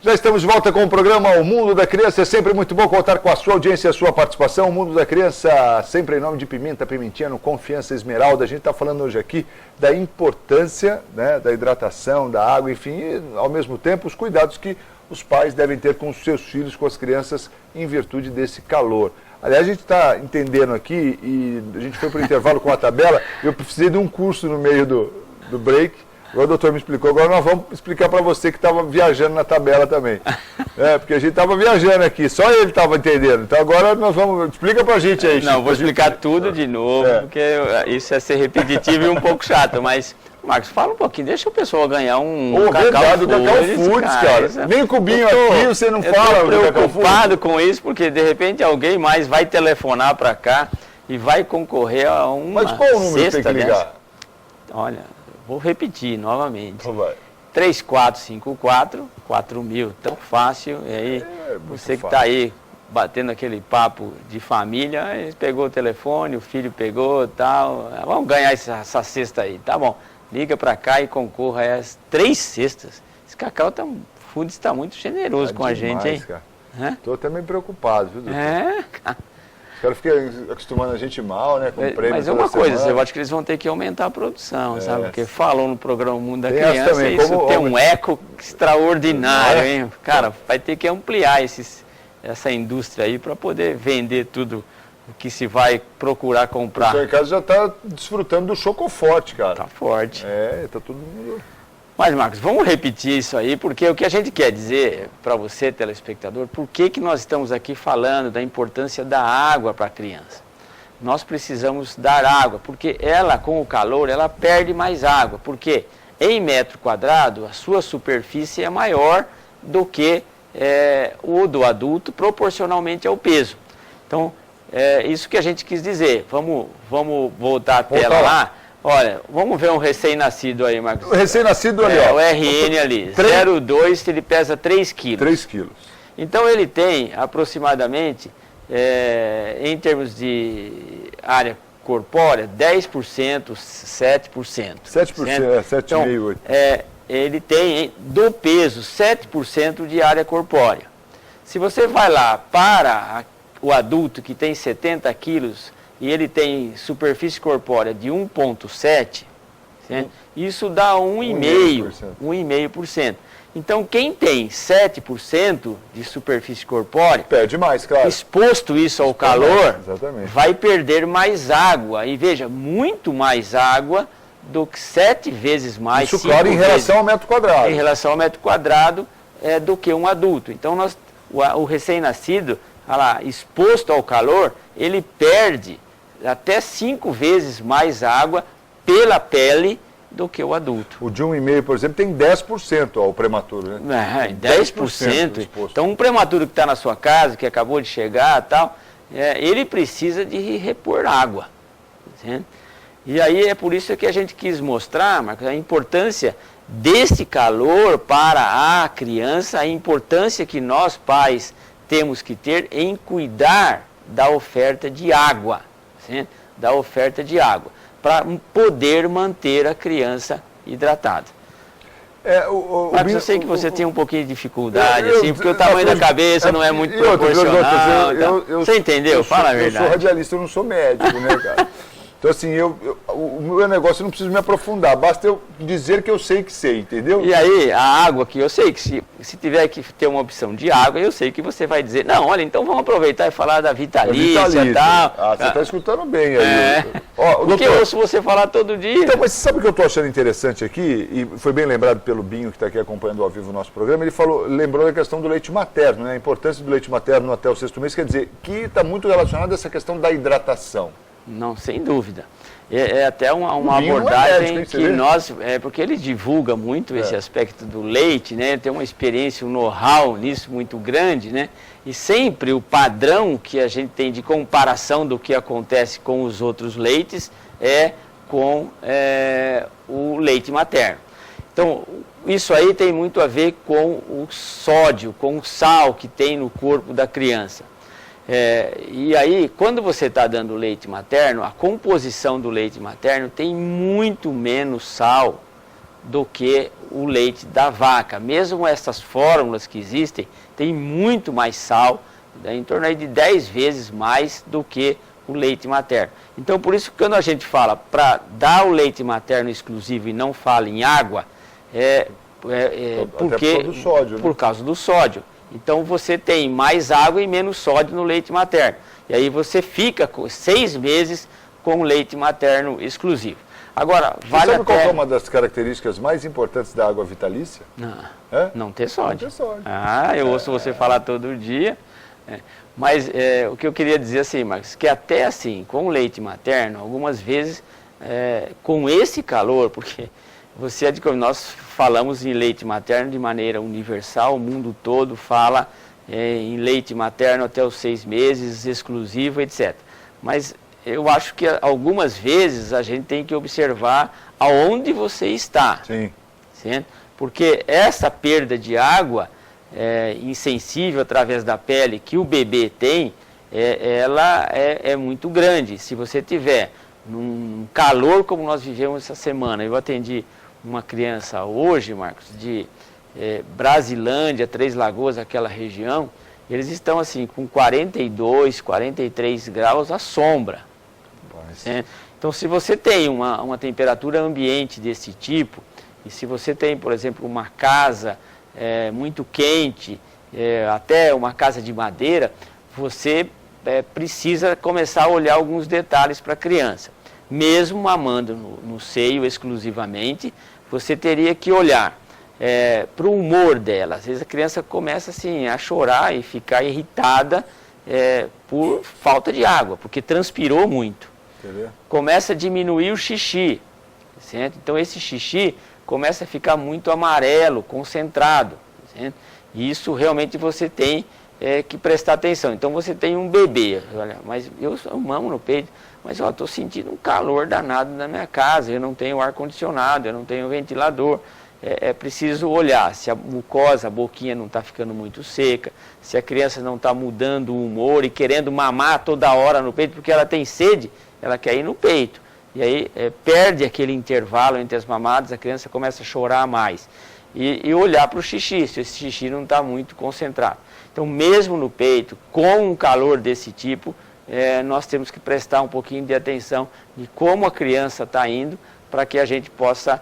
Já estamos de volta com o programa O Mundo da Criança. É sempre muito bom contar com a sua audiência e a sua participação. O Mundo da Criança, sempre em nome de Pimenta, Pimentinha, no Confiança Esmeralda. A gente está falando hoje aqui da importância, né, da hidratação, da água, enfim, e, ao mesmo tempo, os cuidados que os pais devem ter com os seus filhos, com as crianças, em virtude desse calor. Aliás, a gente está entendendo aqui, e a gente foi para o intervalo com a tabela, eu precisei de um curso no meio do break. Agora o doutor me explicou, agora nós vamos explicar para você que estava viajando na tabela também. Porque a gente estava viajando aqui, só ele estava entendendo. Então agora nós vamos, explica para a gente aí. Não, vou explicar tudo de novo, porque isso é ser repetitivo e um pouco chato, mas... Marcos, fala um pouquinho, deixa o pessoal ganhar um Cacau Foods, cara. Nem cubinho aqui você não fala. Eu estou preocupado com isso, porque de repente alguém mais vai telefonar para cá e vai concorrer a uma cesta. Mas qual o número tem que ligar? Dessa? Olha, vou repetir novamente. Então vai. 3454-4000, tão fácil. E aí, você que está aí batendo aquele papo de família, ele pegou o telefone, o filho pegou e tal. Vamos ganhar essa cesta aí, tá bom. Liga para cá e concorra a as 3 cestas. Esse Cacau Foods está muito generoso com demais, a gente, hein? Estou até meio preocupado, viu, doutor? Cara. Os caras ficam acostumando a gente mal, né? Com prêmio. Mas é uma coisa, eu acho que eles vão ter que aumentar a produção, sabe? Porque falou no programa Mundo da Criança, também, isso tem um eco extraordinário, hein? Cara, vai ter que ampliar essa indústria aí para poder vender tudo o que se vai procurar comprar. O mercado já está desfrutando do chocoforte, cara. Tá forte. Tá todo mundo... Mas, Marcos, vamos repetir isso aí, porque o que a gente quer dizer para você, telespectador, por que nós estamos aqui falando da importância da água para a criança? Nós precisamos dar água, porque ela, com o calor, ela perde mais água, porque em metro quadrado, a sua superfície é maior do que o do adulto, proporcionalmente ao peso. Então, isso que a gente quis dizer. Vamos voltar a tela lá. Olha, vamos ver um recém-nascido aí, Marcos. O recém-nascido ali, ó. O RN ali, 0,2, ele pesa 3 quilos. 3 quilos. Então ele tem aproximadamente, em termos de área corpórea, 10%, 7%. 7%, 7,5%, então, 8%. Ele tem, do peso, 7% de área corpórea. Se você vai lá para o adulto que tem 70 quilos e ele tem superfície corpórea de 1,7, isso dá 1,5%. Então, quem tem 7% de superfície corpórea, perde mais, claro. Exposto isso ao calor, vai perder mais água. E veja, muito mais água do que 7 vezes mais. Isso, claro, em relação ao metro quadrado. Em relação ao metro quadrado do que um adulto. Então, o recém-nascido, exposto ao calor, ele perde até 5 vezes mais água pela pele do que o adulto. O de 1,5, por exemplo, tem 10% ao prematuro, né? 10%. Então, um prematuro que está na sua casa, que acabou de chegar tal, ele precisa de repor água. Entende? E aí é por isso que a gente quis mostrar, Marcos, a importância desse calor para a criança, a importância que nós pais temos que ter em cuidar da oferta de água, para poder manter a criança hidratada. Marcos, eu sei que você tem um pouquinho de dificuldade, porque o tamanho da cabeça não é muito proporcional. Você entendeu? Fala a verdade. Eu sou radialista, eu não sou médico, né, cara? Então, assim, o meu negócio eu não preciso me aprofundar, basta eu dizer que eu sei que sei, entendeu? E aí, a água que eu sei que se tiver que ter uma opção de água, eu sei que você vai dizer, não, olha, então vamos aproveitar e falar da Vitalícia e tal. Você está escutando bem aí. Porque eu ouço você falar todo dia. Então, mas você sabe o que eu estou achando interessante aqui, e foi bem lembrado pelo Binho, que está aqui acompanhando ao vivo o nosso programa, ele lembrou da questão do leite materno, né? A importância do leite materno até o 6º mês, quer dizer, que está muito relacionado a essa questão da hidratação. Não, sem dúvida. É até uma abordagem que nós... porque ele divulga muito esse aspecto do leite, né? Ele tem uma experiência, um know-how nisso muito grande, né? E sempre o padrão que a gente tem de comparação do que acontece com os outros leites é com o leite materno. Então, isso aí tem muito a ver com o sódio, com o sal que tem no corpo da criança. E aí, quando você está dando leite materno, a composição do leite materno tem muito menos sal do que o leite da vaca. Mesmo essas fórmulas que existem, tem muito mais sal, em torno aí de 10 vezes mais do que o leite materno. Então, por isso, quando a gente fala para dar o leite materno exclusivo e não fala em água, porque, do sódio, né? Por causa do sódio. Então, você tem mais água e menos sódio no leite materno. E aí você fica com 6 meses com o leite materno exclusivo. Agora, vale sabe qual até... é uma das características mais importantes da água vitalícia? Não ter sódio. Não ter sódio. Eu ouço você falar todo dia. Mas o que eu queria dizer assim, Marcos, que até assim, com o leite materno, algumas vezes, com esse calor, porque nós falamos em leite materno de maneira universal, o mundo todo fala em leite materno até os 6 meses, exclusivo, etc. Mas eu acho que algumas vezes a gente tem que observar aonde você está. Sim. Certo? Porque essa perda de água insensível através da pele que o bebê tem, ela é muito grande. Se você tiver num calor como nós vivemos essa semana, eu atendi uma criança hoje, Marcos, de Brasilândia, Três Lagoas, aquela região, eles estão assim com 42, 43 graus à sombra. Então, se você tem uma temperatura ambiente desse tipo, e se você tem, por exemplo, uma casa muito quente, até uma casa de madeira, você precisa começar a olhar alguns detalhes para a criança. Mesmo mamando no seio exclusivamente, você teria que olhar para o humor dela. Às vezes a criança começa assim, a chorar e ficar irritada por falta de água, porque transpirou muito. Entendeu? Começa a diminuir o xixi, certo? Então esse xixi começa a ficar muito amarelo, concentrado, certo? E isso realmente você tem que prestar atenção. Então você tem um bebê, olha, mas eu mamo no peito, mas eu estou sentindo um calor danado na minha casa, eu não tenho ar-condicionado, eu não tenho ventilador. É preciso olhar se a mucosa, a boquinha não está ficando muito seca, se a criança não está mudando o humor e querendo mamar toda hora no peito, porque ela tem sede, ela quer ir no peito. E aí perde aquele intervalo entre as mamadas, a criança começa a chorar mais. E olhar para o xixi, se esse xixi não está muito concentrado. Então, mesmo no peito, com um calor desse tipo, nós temos que prestar um pouquinho de atenção de como a criança está indo, para que a gente possa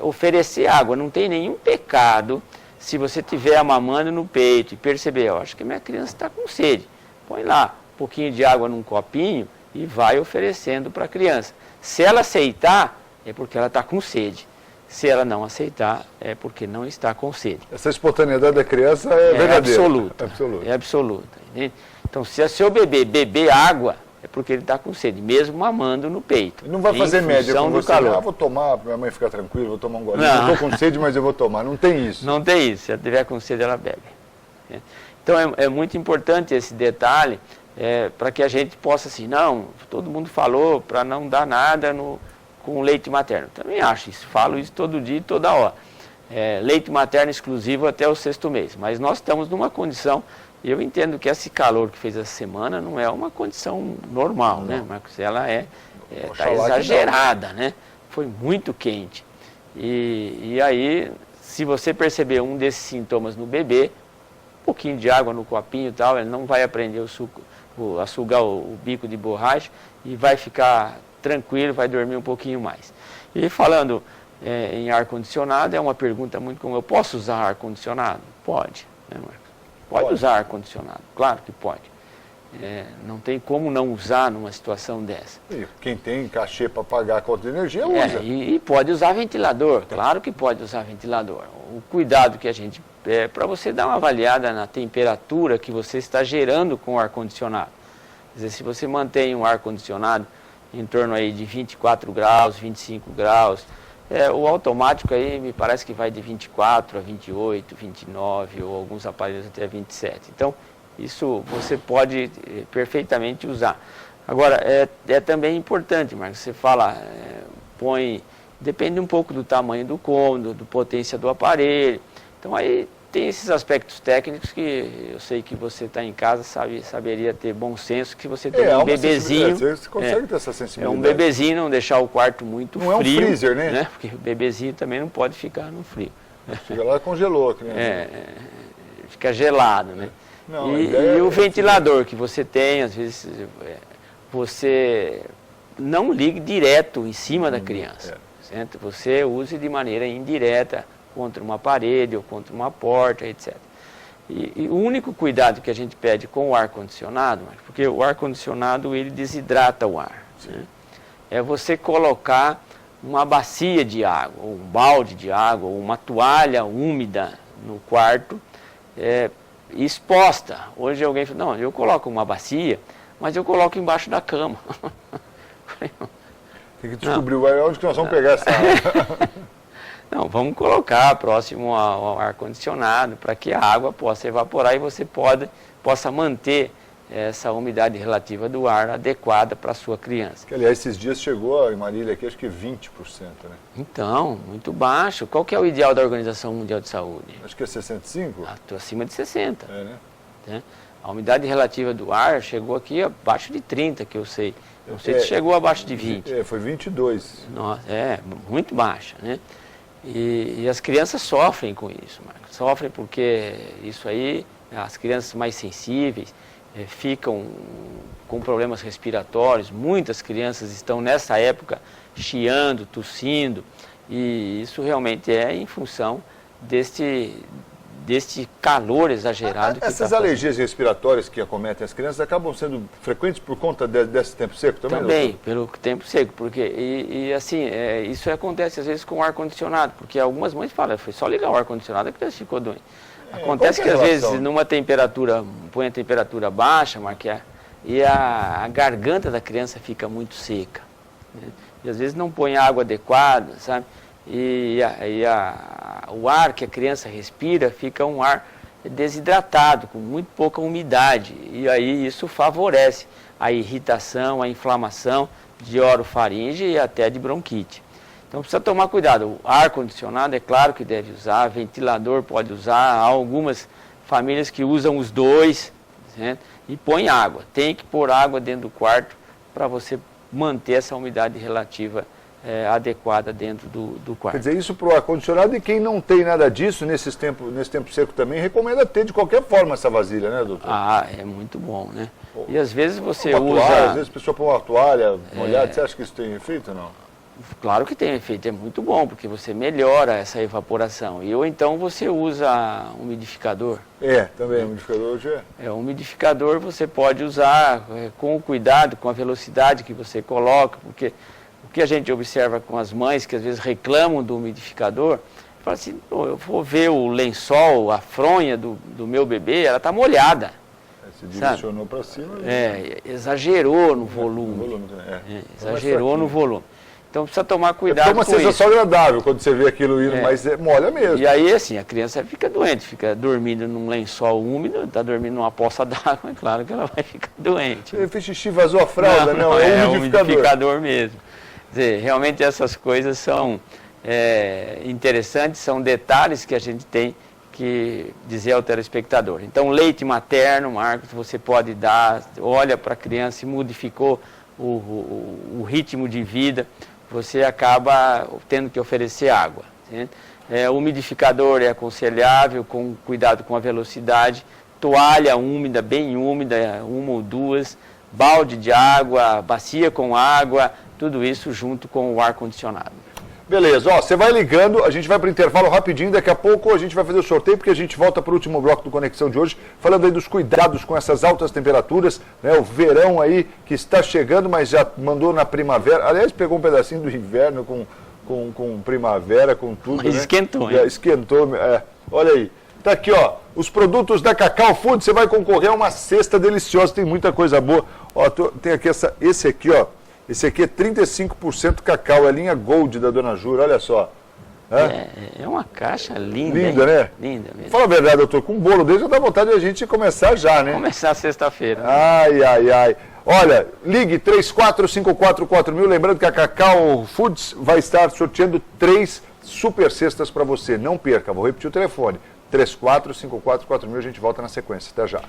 oferecer água. Não tem nenhum pecado se você estiver mamando no peito e perceber, eu acho que minha criança está com sede. Põe lá um pouquinho de água num copinho e vai oferecendo para a criança. Se ela aceitar, é porque ela está com sede. Se ela não aceitar, é porque não está com sede. Essa espontaneidade da criança é verdadeira. Absoluta. É absoluta. Entende? Então, se o seu bebê beber água, é porque ele está com sede, mesmo mamando no peito. Não vai fazer média com você, calor. vou tomar, minha mãe fica tranquila, vou tomar um golinho. Não estou com sede, mas eu vou tomar. Não tem isso. Não tem isso. Se ela tiver com sede, ela bebe. Então, é muito importante esse detalhe, para que a gente possa, assim, não, todo mundo falou para não dar nada com leite materno. Também acho isso, falo isso todo dia e toda hora. Leite materno exclusivo até o 6º mês. Mas nós estamos numa condição, eu entendo que esse calor que fez essa semana não é uma condição normal, né, Marcos? Ela está exagerada, né? Foi muito quente. E aí, se você perceber um desses sintomas no bebê, um pouquinho de água no copinho e tal, ele não vai aprender a sugar o bico de borracha e vai ficar tranquilo, vai dormir um pouquinho mais. E falando em ar-condicionado, é uma pergunta muito comum. Eu posso usar ar-condicionado? Pode, né, Marcos? Pode usar ar-condicionado, claro que pode. Não tem como não usar numa situação dessa. E quem tem cachê para pagar a conta de energia, usa. E pode usar ventilador, claro que pode usar ventilador. O cuidado que a gente... para você dar uma avaliada na temperatura que você está gerando com o ar-condicionado. Quer dizer, se você mantém um ar-condicionado em torno aí de 24 graus, 25 graus, o automático aí me parece que vai de 24 a 28, 29 ou alguns aparelhos até 27. Então, isso você pode perfeitamente usar. Agora, é também importante, Marcos, você fala, depende um pouco do tamanho do cômodo, da potência do aparelho. Então, aí tem esses aspectos técnicos que eu sei que você está em casa, saberia ter bom senso, que você tem um bebezinho. Você consegue ter essa sensibilidade. É um bebezinho, não deixar o quarto muito frio. Não é um freezer, né? Porque o bebezinho também não pode ficar no frio. Chega lá e congelou a criança. Fica gelado, né? Não, e o ventilador que você tem, às vezes, você não ligue direto em cima da criança. Certo? Você use de maneira indireta, contra uma parede ou contra uma porta, etc. E o único cuidado que a gente pede com o ar-condicionado, porque o ar-condicionado ele desidrata o ar, né? É você colocar uma bacia de água, ou um balde de água, ou uma toalha úmida no quarto, exposta. Hoje alguém fala, não, eu coloco uma bacia, mas eu coloco embaixo da cama. Tem que descobrir onde que nós vamos pegar essa água. Não, vamos colocar próximo ao ar-condicionado para que a água possa evaporar e você possa manter essa umidade relativa do ar adequada para a sua criança. Que, aliás, esses dias chegou em Marília aqui, acho que 20%, né? Então, muito baixo. Qual que é o ideal da Organização Mundial de Saúde? Acho que é 65%. Estou acima de 60%. Né? A umidade relativa do ar chegou aqui abaixo de 30%, que eu sei. Não sei se chegou abaixo de 20%. Foi 22%. Nossa, muito baixa, né? E as crianças sofrem com isso, Marcos. Sofrem porque isso aí, as crianças mais sensíveis ficam com problemas respiratórios. Muitas crianças estão nessa época chiando, tossindo, e isso realmente é em função deste calor exagerado. Essas alergias respiratórias que acometem as crianças acabam sendo frequentes por conta desse tempo seco também? Também, pelo tempo seco, porque, assim, isso acontece às vezes com o ar-condicionado, porque algumas mães falam, foi só ligar o ar-condicionado que a criança ficou doente. Acontece que às vezes numa temperatura, põe a temperatura baixa, e a garganta da criança fica muito seca, né? E às vezes não põe água adequada, sabe? O ar que a criança respira fica um ar desidratado, com muito pouca umidade, e aí isso favorece a irritação, a inflamação de orofaringe e até de bronquite. Então precisa tomar cuidado. O ar-condicionado é claro que deve usar, ventilador pode usar, há algumas famílias que usam os dois, certo? E põe água. Tem que pôr água dentro do quarto para você manter essa umidade relativa adequada dentro do quarto. Quer dizer, isso para o ar-condicionado, e quem não tem nada disso nesse tempo seco também, recomenda ter de qualquer forma essa vasilha, né, doutor? É muito bom, né? E às vezes você usa... usa... Às vezes a pessoa põe uma toalha molhada, você acha que isso tem efeito ou não? Claro que tem efeito, é muito bom, porque você melhora essa evaporação. Ou então você usa umidificador. Também, umidificador hoje o umidificador você pode usar com o cuidado, com a velocidade que você coloca, porque o que a gente observa com as mães que às vezes reclamam do umidificador, fala assim, eu vou ver o lençol, a fronha do meu bebê, ela está molhada. Você direcionou para cima. Exagerou no volume. Exagerou no volume. Então precisa tomar cuidado com isso. É uma sensação agradável quando você vê aquilo indo, mas molha mesmo. E aí, assim, a criança fica doente, fica dormindo num lençol úmido, está dormindo numa poça d'água, é claro que ela vai ficar doente. Ele fez xixi, vazou a fralda, não é um umidificador mesmo. Quer dizer, realmente essas coisas são interessantes, são detalhes que a gente tem que dizer ao telespectador. Então, leite materno, Marcos, você pode dar, olha para a criança, se modificou o ritmo de vida, você acaba tendo que oferecer água. O umidificador é aconselhável, com cuidado com a velocidade, toalha úmida, bem úmida, uma ou duas, balde de água, bacia com água, tudo isso junto com o ar-condicionado. Beleza, você vai ligando, a gente vai para o intervalo rapidinho, daqui a pouco a gente vai fazer o sorteio, porque a gente volta para o último bloco do Conexão de hoje, falando aí dos cuidados com essas altas temperaturas, né, o verão aí que está chegando, mas já mandou na primavera, aliás, pegou um pedacinho do inverno com primavera, com tudo, mas né? Esquentou, hein? Esquentou, olha aí. Tá aqui, os produtos da Cacau Food, você vai concorrer a uma cesta deliciosa, tem muita coisa boa. Tem aqui esse aqui, esse aqui é 35% cacau, é linha Gold da Dona Jura, olha só. É uma caixa linda. Linda, né? Linda mesmo. Fala a verdade, doutor, com um bolo dele já dá vontade de a gente começar já, né? Começar sexta-feira. Né? Ai. Olha, ligue 34544000, lembrando que a Cacau Foods vai estar sorteando 3 super cestas para você. Não perca, vou repetir o telefone. 34544000, a gente volta na sequência. Até já.